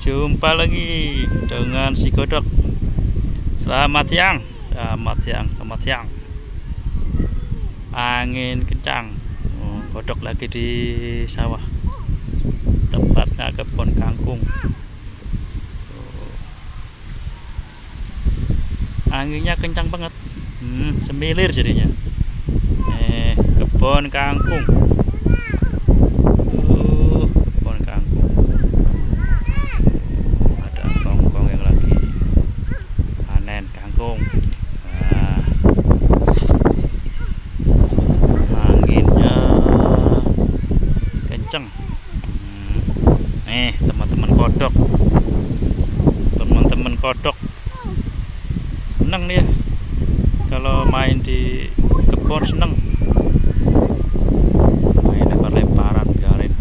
Jumpa lagi dengan si kodok. Selamat siang, selamat siang, selamat siang. Angin kencang. Kodok lagi di sawah, tepatnya kebun kangkung. Anginnya kencang banget, semilir jadinya. Kebun kangkung. Kebun kangkung. Ada kongkong yang lagi panen kangkung. Nah, anginnya kenceng. Nih teman-teman kodok, seneng dia kalau main di kebun, seneng main lempar-lemparan, biarin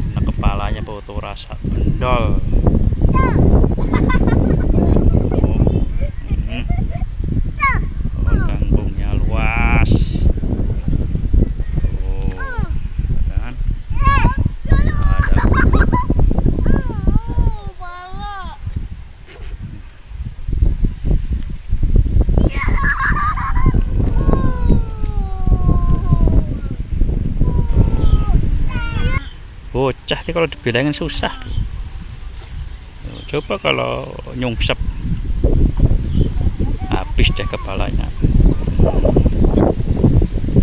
kena kepalanya bau rasa bendol. Kebun kangkungnya luas. Kan? Ada gubuk. Bocah nih kalau dibilangin susah. Coba kalau nyungsep, habis deh kepalanya.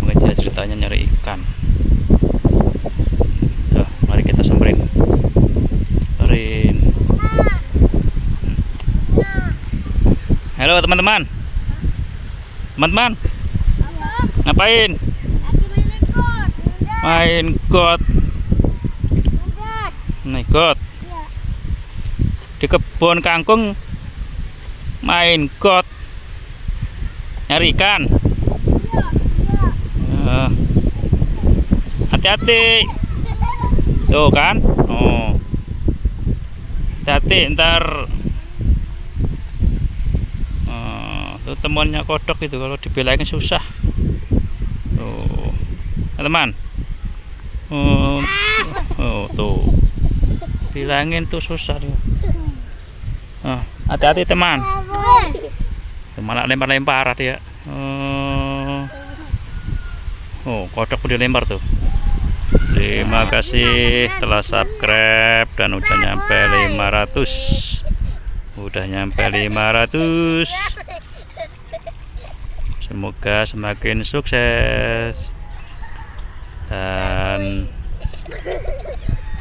Mengejar ceritanya nyari ikan. Mari kita samperin. Halo teman-teman. Ngapain? Main got. Got di kebun kangkung, main got, nyari ikan. Hati-hati tuh kan. Hati-hati ntar. Tuh temannya kodok itu kalau dibilangin susah tuh teman. Tuh bilangin tuh susah dia. Hati-hati teman. Malah lempar-lempar dia. Kodok udah lempar tuh. Terima kasih telah subscribe dan udah nyampe 500. Udah nyampe 500. Semoga semakin sukses. Dan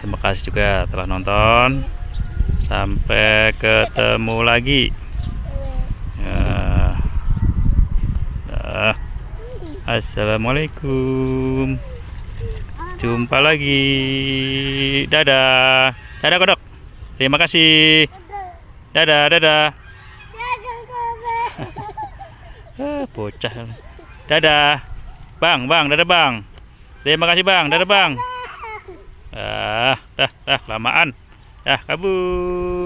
terima kasih juga telah nonton. Sampai ketemu lagi. Assalamualaikum. Jumpa lagi. Dadah. Dadah kodok. Terima kasih. Dadah, dadah. Bocah. Dadah. Bang, dadah bang. Terima kasih bang, dadah bang. Dah, kelamaan. Kabur.